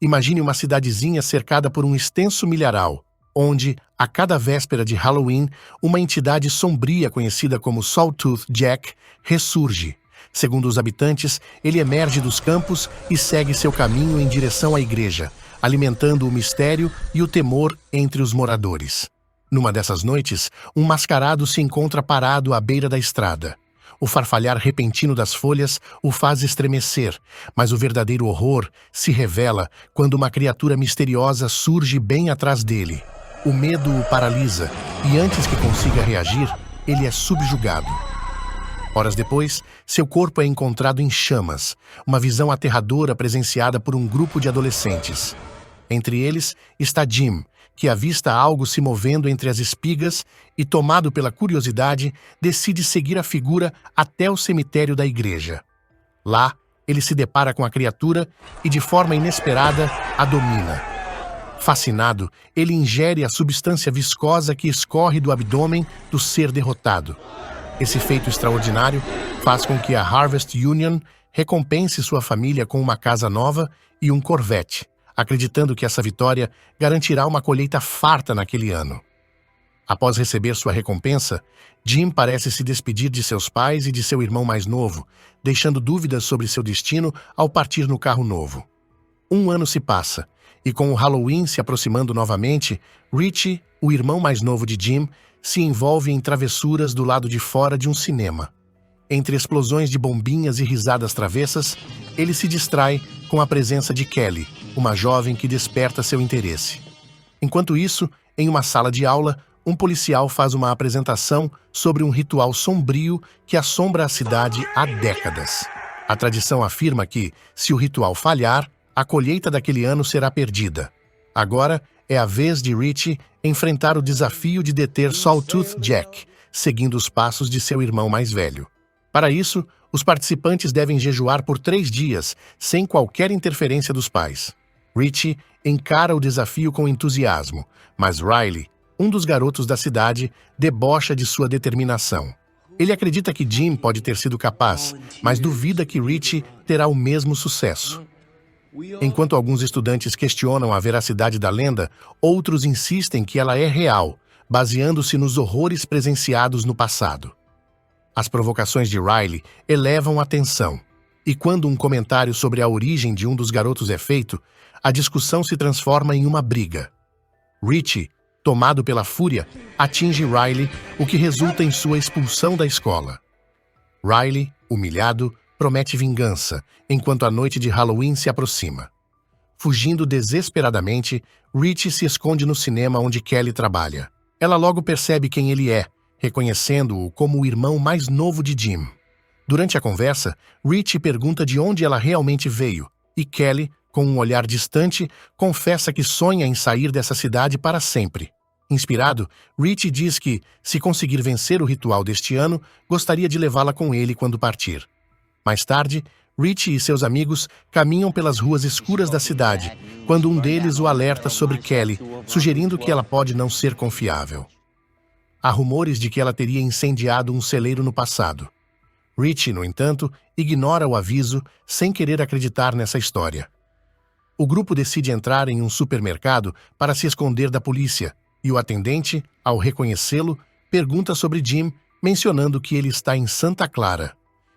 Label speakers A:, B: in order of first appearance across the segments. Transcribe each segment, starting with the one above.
A: Imagine uma cidadezinha cercada por um extenso milharal, onde, a cada véspera de Halloween, uma entidade sombria conhecida como Sawtooth Jack ressurge. Segundo os habitantes, ele emerge dos campos e segue seu caminho em direção à igreja, alimentando o mistério e o temor entre os moradores. Numa dessas noites, um mascarado se encontra parado à beira da estrada. O farfalhar repentino das folhas o faz estremecer, mas o verdadeiro horror se revela quando uma criatura misteriosa surge bem atrás dele. O medo o paralisa e, antes que consiga reagir, ele é subjugado. Horas depois, seu corpo é encontrado em chamas, uma visão aterradora presenciada por um grupo de adolescentes. Entre eles está Jim, que avista algo se movendo entre as espigas e, tomado pela curiosidade, decide seguir a figura até o cemitério da igreja. Lá, ele se depara com a criatura e, de forma inesperada, a domina. Fascinado, ele ingere a substância viscosa que escorre do abdômen do ser derrotado. Esse feito extraordinário faz com que a Harvest Union recompense sua família com uma casa nova e um Corvette, acreditando que essa vitória garantirá uma colheita farta naquele ano. Após receber sua recompensa, Jim parece se despedir de seus pais e de seu irmão mais novo, deixando dúvidas sobre seu destino ao partir no carro novo. Um ano se passa, e com o Halloween se aproximando novamente, Richie, o irmão mais novo de Jim, se envolve em travessuras do lado de fora de um cinema. Entre explosões de bombinhas e risadas travessas, ele se distrai com a presença de Kelly, uma jovem que desperta seu interesse. Enquanto isso, em uma sala de aula, um policial faz uma apresentação sobre um ritual sombrio que assombra a cidade há décadas. A tradição afirma que, se o ritual falhar, a colheita daquele ano será perdida. Agora é a vez de Richie enfrentar o desafio de deter Sawtooth Jack, seguindo os passos de seu irmão mais velho. Para isso, os participantes devem jejuar por 3 dias, sem qualquer interferência dos pais. Richie encara o desafio com entusiasmo, mas Riley, um dos garotos da cidade, debocha de sua determinação. Ele acredita que Jim pode ter sido capaz, mas duvida que Richie terá o mesmo sucesso. Enquanto alguns estudantes questionam a veracidade da lenda, outros insistem que ela é real, baseando-se nos horrores presenciados no passado. As provocações de Riley elevam a tensão, e quando um comentário sobre a origem de um dos garotos é feito, a discussão se transforma em uma briga. Richie, tomado pela fúria, atinge Riley, o que resulta em sua expulsão da escola. Riley, humilhado, promete vingança, enquanto a noite de Halloween se aproxima. Fugindo desesperadamente, Richie se esconde no cinema onde Kelly trabalha. Ela logo percebe quem ele é, reconhecendo-o como o irmão mais novo de Jim. Durante a conversa, Richie pergunta de onde ela realmente veio, e Kelly, com um olhar distante, confessa que sonha em sair dessa cidade para sempre. Inspirado, Richie diz que, se conseguir vencer o ritual deste ano, gostaria de levá-la com ele quando partir. Mais tarde, Richie e seus amigos caminham pelas ruas escuras da cidade, quando um deles o alerta sobre Kelly, sugerindo que ela pode não ser confiável. Há rumores de que ela teria incendiado um celeiro no passado. Richie, no entanto, ignora o aviso, sem querer acreditar nessa história. O grupo decide entrar em um supermercado para se esconder da polícia, e o atendente, ao reconhecê-lo, pergunta sobre Jim, mencionando que ele está em Santa Clara.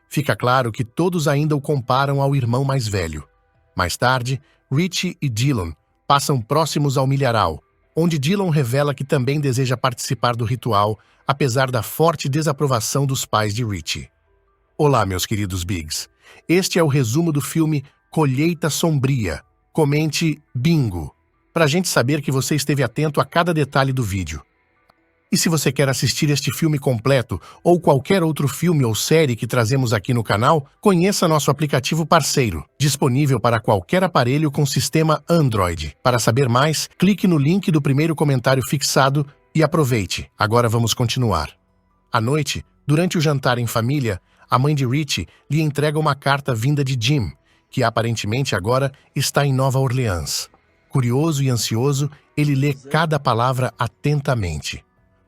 A: Fica claro que todos ainda o comparam ao irmão mais velho. Mais tarde, Richie e Dylan passam próximos ao milharal, onde Dylan revela que também deseja participar do ritual, apesar da forte desaprovação dos pais de Richie. Olá, meus queridos Bigs. Este é o resumo do filme Colheita Sombria. Comente bingo, para a gente saber que você esteve atento a cada detalhe do vídeo. E se você quer assistir este filme completo ou qualquer outro filme ou série que trazemos aqui no canal, conheça nosso aplicativo parceiro, disponível para qualquer aparelho com sistema Android. Para saber mais, clique no link do primeiro comentário fixado e aproveite. Agora vamos continuar. À noite, durante o jantar em família, a mãe de Richie lhe entrega uma carta vinda de Jim, que aparentemente agora está em Nova Orleans. Curioso e ansioso, ele lê cada palavra atentamente.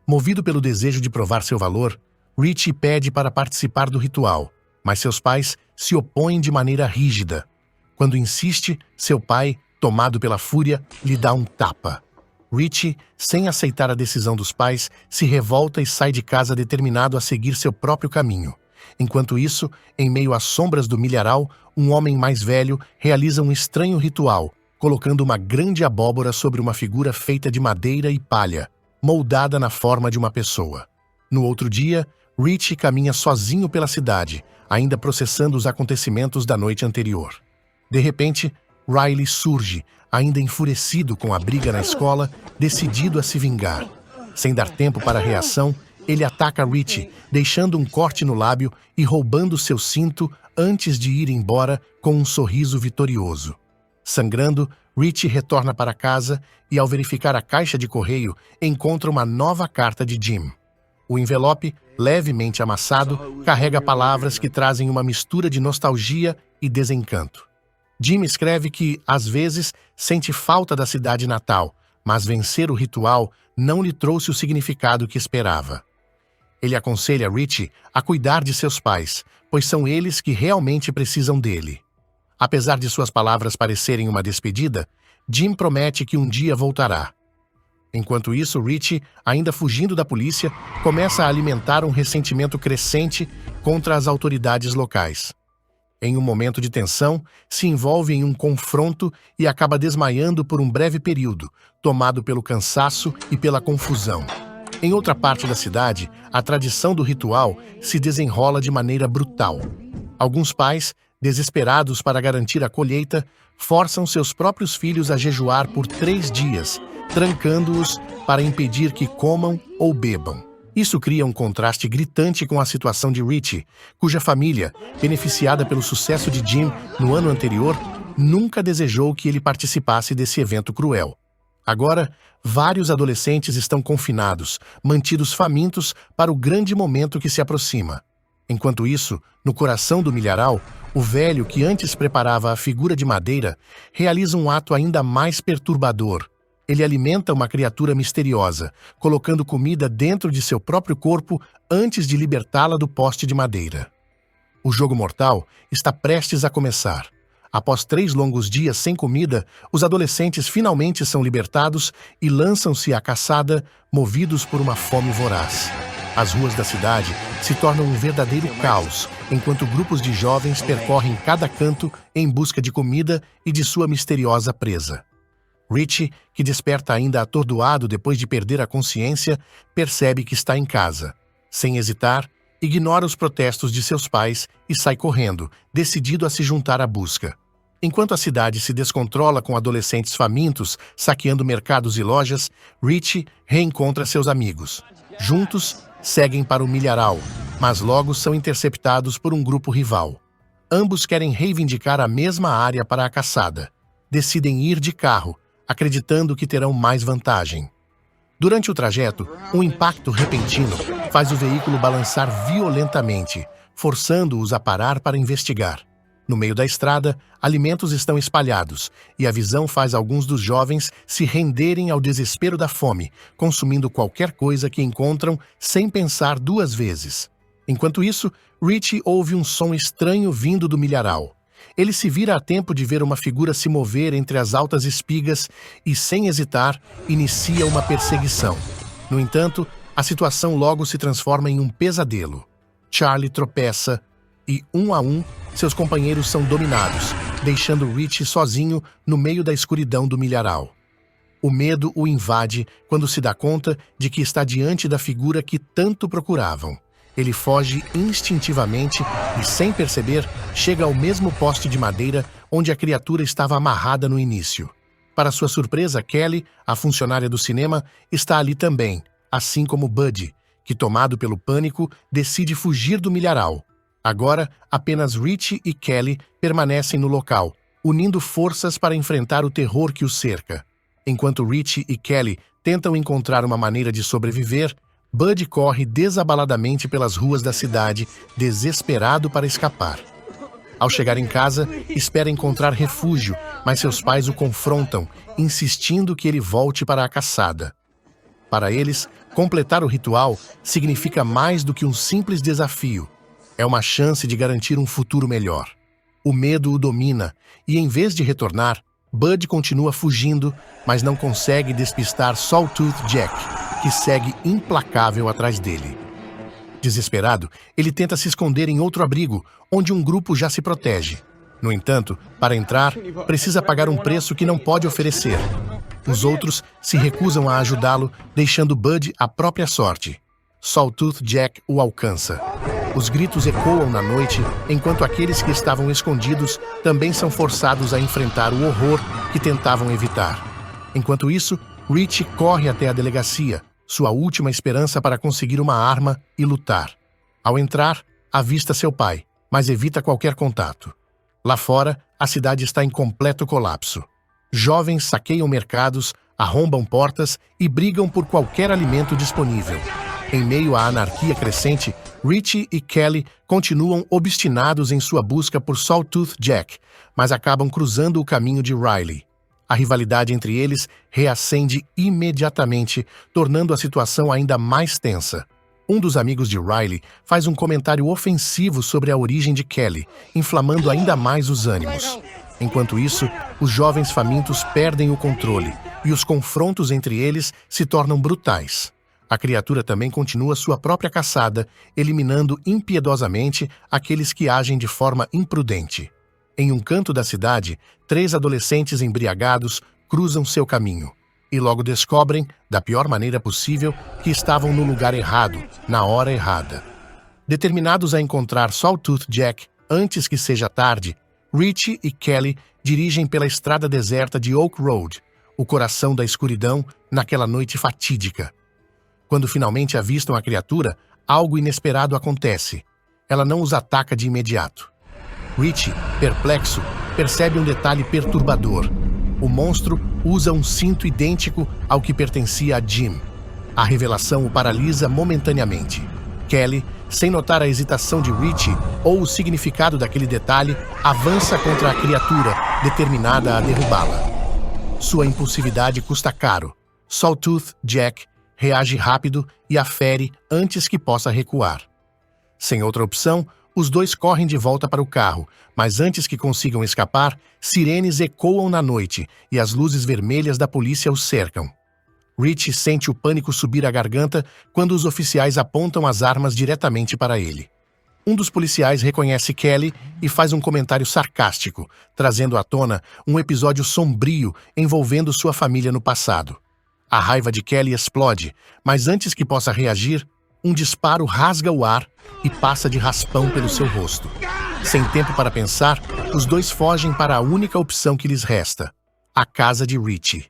A: Movido pelo desejo de provar seu valor, Richie pede para participar do ritual, mas seus pais se opõem de maneira rígida. Quando insiste, seu pai, tomado pela fúria, lhe dá um tapa. Richie, sem aceitar a decisão dos pais, se revolta e sai de casa determinado a seguir seu próprio caminho. Enquanto isso, em meio às sombras do milharal, um homem mais velho realiza um estranho ritual, colocando uma grande abóbora sobre uma figura feita de madeira e palha, moldada na forma de uma pessoa. No outro dia, Richie caminha sozinho pela cidade, ainda processando os acontecimentos da noite anterior. De repente, Riley surge, ainda enfurecido com a briga na escola, decidido a se vingar. Sem dar tempo para a reação, ele ataca Richie, deixando um corte no lábio e roubando seu cinto antes de ir embora com um sorriso vitorioso. Sangrando, Richie retorna para casa e, ao verificar a caixa de correio, encontra uma nova carta de Jim. O envelope, levemente amassado, carrega palavras que trazem uma mistura de nostalgia e desencanto. Jim escreve que, às vezes, sente falta da cidade natal, mas vencer o ritual não lhe trouxe o significado que esperava. Ele aconselha Richie a cuidar de seus pais, pois são eles que realmente precisam dele. Apesar de suas palavras parecerem uma despedida, Jim promete que um dia voltará. Enquanto isso, Richie, ainda fugindo da polícia, começa a alimentar um ressentimento crescente contra as autoridades locais. Em um momento de tensão, se envolve em um confronto e acaba desmaiando por um breve período, tomado pelo cansaço e pela confusão. Em outra parte da cidade, a tradição do ritual se desenrola de maneira brutal. Alguns pais, desesperados para garantir a colheita, forçam seus próprios filhos a jejuar por 3 dias, trancando-os para impedir que comam ou bebam. Isso cria um contraste gritante com a situação de Richie, cuja família, beneficiada pelo sucesso de Jim no ano anterior, nunca desejou que ele participasse desse evento cruel. Agora, vários adolescentes estão confinados, mantidos famintos para o grande momento que se aproxima. Enquanto isso, no coração do milharal, o velho que antes preparava a figura de madeira realiza um ato ainda mais perturbador. Ele alimenta uma criatura misteriosa, colocando comida dentro de seu próprio corpo antes de libertá-la do poste de madeira. O jogo mortal está prestes a começar. Após 3 longos dias sem comida, os adolescentes finalmente são libertados e lançam-se à caçada, movidos por uma fome voraz. As ruas da cidade se tornam um verdadeiro caos, enquanto grupos de jovens percorrem cada canto em busca de comida e de sua misteriosa presa. Richie, que desperta ainda atordoado depois de perder a consciência, percebe que está em casa. Sem hesitar, ignora os protestos de seus pais e sai correndo, decidido a se juntar à busca. Enquanto a cidade se descontrola com adolescentes famintos saqueando mercados e lojas, Richie reencontra seus amigos. Juntos, seguem para o milharal, mas logo são interceptados por um grupo rival. Ambos querem reivindicar a mesma área para a caçada. Decidem ir de carro, acreditando que terão mais vantagem. Durante o trajeto, um impacto repentino faz o veículo balançar violentamente, forçando-os a parar para investigar. No meio da estrada, alimentos estão espalhados, e a visão faz alguns dos jovens se renderem ao desespero da fome, consumindo qualquer coisa que encontram sem pensar 2 vezes. Enquanto isso, Richie ouve um som estranho vindo do milharal. Ele se vira a tempo de ver uma figura se mover entre as altas espigas e, sem hesitar, inicia uma perseguição. No entanto, a situação logo se transforma em um pesadelo. Charlie tropeça e, um a um, seus companheiros são dominados, deixando Richie sozinho no meio da escuridão do milharal. O medo o invade quando se dá conta de que está diante da figura que tanto procuravam. Ele foge instintivamente e, sem perceber, chega ao mesmo poste de madeira onde a criatura estava amarrada no início. Para sua surpresa, Kelly, a funcionária do cinema, está ali também, assim como Buddy, que, tomado pelo pânico, decide fugir do milharal. Agora, apenas Richie e Kelly permanecem no local, unindo forças para enfrentar o terror que os cerca. Enquanto Richie e Kelly tentam encontrar uma maneira de sobreviver, Buddy corre desabaladamente pelas ruas da cidade, desesperado para escapar. Ao chegar em casa, espera encontrar refúgio, mas seus pais o confrontam, insistindo que ele volte para a caçada. Para eles, completar o ritual significa mais do que um simples desafio. É uma chance de garantir um futuro melhor. O medo o domina e, em vez de retornar, Bud continua fugindo, mas não consegue despistar Sawtooth Jack, que segue implacável atrás dele. Desesperado, ele tenta se esconder em outro abrigo, onde um grupo já se protege. No entanto, para entrar, precisa pagar um preço que não pode oferecer. Os outros se recusam a ajudá-lo, deixando Bud à própria sorte. Sawtooth Jack o alcança. Os gritos ecoam na noite, enquanto aqueles que estavam escondidos também são forçados a enfrentar o horror que tentavam evitar. Enquanto isso, Richie corre até a delegacia, sua última esperança para conseguir uma arma e lutar. Ao entrar, avista seu pai, mas evita qualquer contato. Lá fora, a cidade está em completo colapso. Jovens saqueiam mercados, arrombam portas e brigam por qualquer alimento disponível. Em meio à anarquia crescente, Richie e Kelly continuam obstinados em sua busca por Sawtooth Jack, mas acabam cruzando o caminho de Riley. A rivalidade entre eles reacende imediatamente, tornando a situação ainda mais tensa. Um dos amigos de Riley faz um comentário ofensivo sobre a origem de Kelly, inflamando ainda mais os ânimos. Enquanto isso, os jovens famintos perdem o controle e os confrontos entre eles se tornam brutais. A criatura também continua sua própria caçada, eliminando impiedosamente aqueles que agem de forma imprudente. Em um canto da cidade, 3 adolescentes embriagados cruzam seu caminho e logo descobrem, da pior maneira possível, que estavam no lugar errado, na hora errada. Determinados a encontrar Sawtooth Jack antes que seja tarde, Richie e Kelly dirigem pela estrada deserta de Oak Road, o coração da escuridão, naquela noite fatídica. Quando finalmente avistam a criatura, algo inesperado acontece. Ela não os ataca de imediato. Richie, perplexo, percebe um detalhe perturbador. O monstro usa um cinto idêntico ao que pertencia a Jim. A revelação o paralisa momentaneamente. Kelly, sem notar a hesitação de Richie ou o significado daquele detalhe, avança contra a criatura, determinada a derrubá-la. Sua impulsividade custa caro. Sawtooth Jack reage rápido e a fere antes que possa recuar. Sem outra opção, os dois correm de volta para o carro, mas antes que consigam escapar, sirenes ecoam na noite e as luzes vermelhas da polícia os cercam. Richie sente o pânico subir à garganta quando os oficiais apontam as armas diretamente para ele. Um dos policiais reconhece Kelly e faz um comentário sarcástico, trazendo à tona um episódio sombrio envolvendo sua família no passado. A raiva de Kelly explode, mas antes que possa reagir, um disparo rasga o ar e passa de raspão pelo seu rosto. Sem tempo para pensar, os dois fogem para a única opção que lhes resta: a casa de Richie.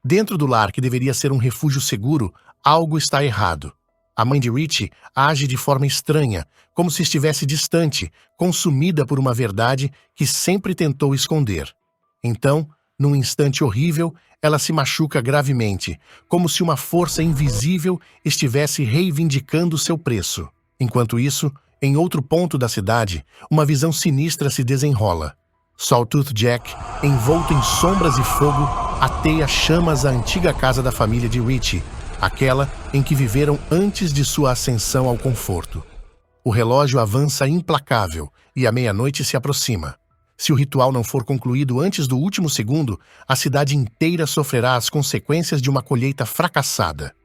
A: Dentro do lar que deveria ser um refúgio seguro, algo está errado. A mãe de Richie age de forma estranha, como se estivesse distante, consumida por uma verdade que sempre tentou esconder. Então, num instante horrível, ela se machuca gravemente, como se uma força invisível estivesse reivindicando seu preço. Enquanto isso, em outro ponto da cidade, uma visão sinistra se desenrola. Sawtooth Jack, envolto em sombras e fogo, ateia chamas à antiga casa da família de Richie, aquela em que viveram antes de sua ascensão ao conforto. O relógio avança implacável e a meia-noite se aproxima. Se o ritual não for concluído antes do último segundo, a cidade inteira sofrerá as consequências de uma colheita fracassada.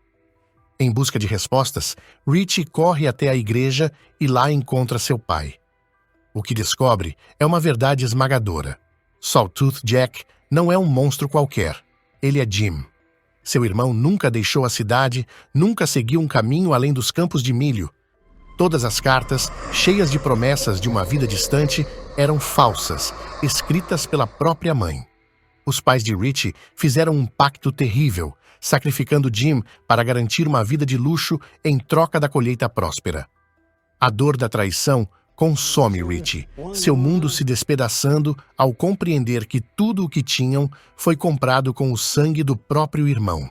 A: Em busca de respostas, Richie corre até a igreja e lá encontra seu pai. O que descobre é uma verdade esmagadora. Sawtooth Jack não é um monstro qualquer. Ele é Jim. Seu irmão nunca deixou a cidade, nunca seguiu um caminho além dos campos de milho. Todas as cartas, cheias de promessas de uma vida distante, eram falsas, escritas pela própria mãe. Os pais de Richie fizeram um pacto terrível, sacrificando Jim para garantir uma vida de luxo em troca da colheita próspera. A dor da traição consome Richie, seu mundo se despedaçando ao compreender que tudo o que tinham foi comprado com o sangue do próprio irmão.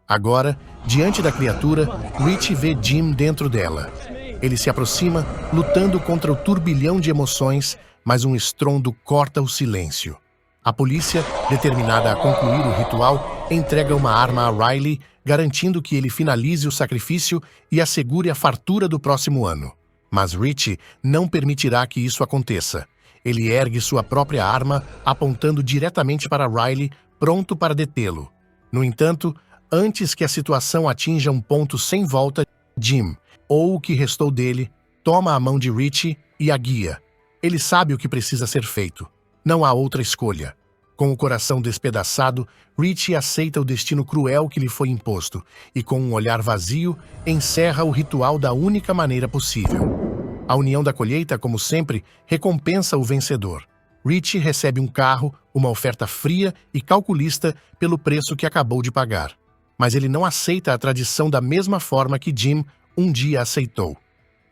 A: Agora, diante da criatura, Richie vê Jim dentro dela. Ele se aproxima, lutando contra o turbilhão de emoções, mas um estrondo corta o silêncio. A polícia, determinada a concluir o ritual, entrega uma arma a Riley, garantindo que ele finalize o sacrifício e assegure a fartura do próximo ano. Mas Richie não permitirá que isso aconteça. Ele ergue sua própria arma, apontando diretamente para Riley, pronto para detê-lo. No entanto, antes que a situação atinja um ponto sem volta, Jim, ou o que restou dele, toma a mão de Richie e a guia. Ele sabe o que precisa ser feito. Não há outra escolha. Com o coração despedaçado, Richie aceita o destino cruel que lhe foi imposto e, com um olhar vazio, encerra o ritual da única maneira possível. A união da colheita, como sempre, recompensa o vencedor. Richie recebe um carro, uma oferta fria e calculista pelo preço que acabou de pagar. Mas ele não aceita a tradição da mesma forma que Jim um dia aceitou.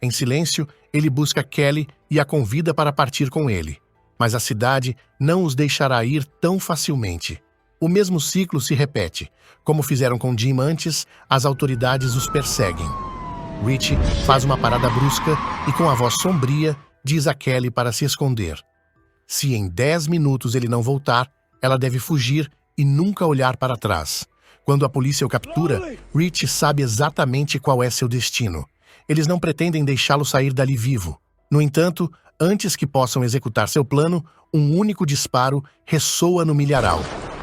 A: Em silêncio, ele busca Kelly e a convida para partir com ele. Mas a cidade não os deixará ir tão facilmente. O mesmo ciclo se repete. Como fizeram com Jim antes, as autoridades os perseguem. Richie faz uma parada brusca e, com a voz sombria, diz a Kelly para se esconder. Se em 10 minutos ele não voltar, ela deve fugir e nunca olhar para trás. Quando a polícia o captura, Richie sabe exatamente qual é seu destino. Eles não pretendem deixá-lo sair dali vivo. No entanto, antes que possam executar seu plano, um único disparo ressoa no milharal.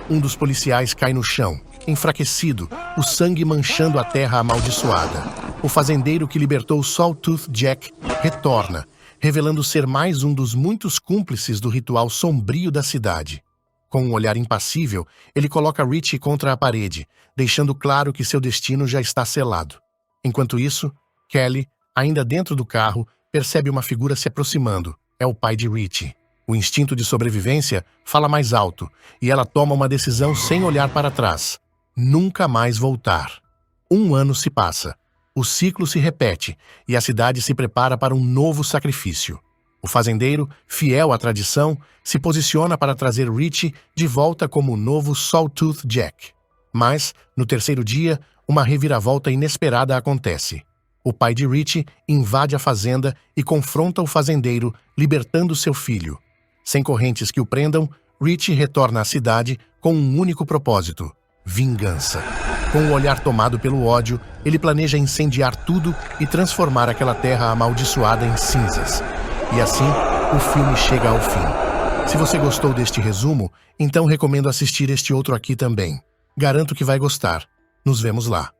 A: Um dos policiais cai no chão, enfraquecido, o sangue manchando a terra amaldiçoada. O fazendeiro que libertou Sawtooth Jack retorna, revelando ser mais um dos muitos cúmplices do ritual sombrio da cidade. Com um olhar impassível, ele coloca Richie contra a parede, deixando claro que seu destino já está selado. Enquanto isso, Kelly, ainda dentro do carro, percebe uma figura se aproximando. É o pai de Richie. O instinto de sobrevivência fala mais alto, e ela toma uma decisão sem olhar para trás. Nunca mais voltar. 1 ano se passa. O ciclo se repete, e a cidade se prepara para um novo sacrifício. O fazendeiro, fiel à tradição, se posiciona para trazer Richie de volta como o novo Sawtooth Jack. Mas, no terceiro dia, uma reviravolta inesperada acontece. O pai de Richie invade a fazenda e confronta o fazendeiro, libertando seu filho. Sem correntes que o prendam, Richie retorna à cidade com um único propósito: vingança. Com o olhar tomado pelo ódio, ele planeja incendiar tudo e transformar aquela terra amaldiçoada em cinzas. E assim, o filme chega ao fim. Se você gostou deste resumo, então recomendo assistir este outro aqui também. Garanto que vai gostar. Nos vemos lá.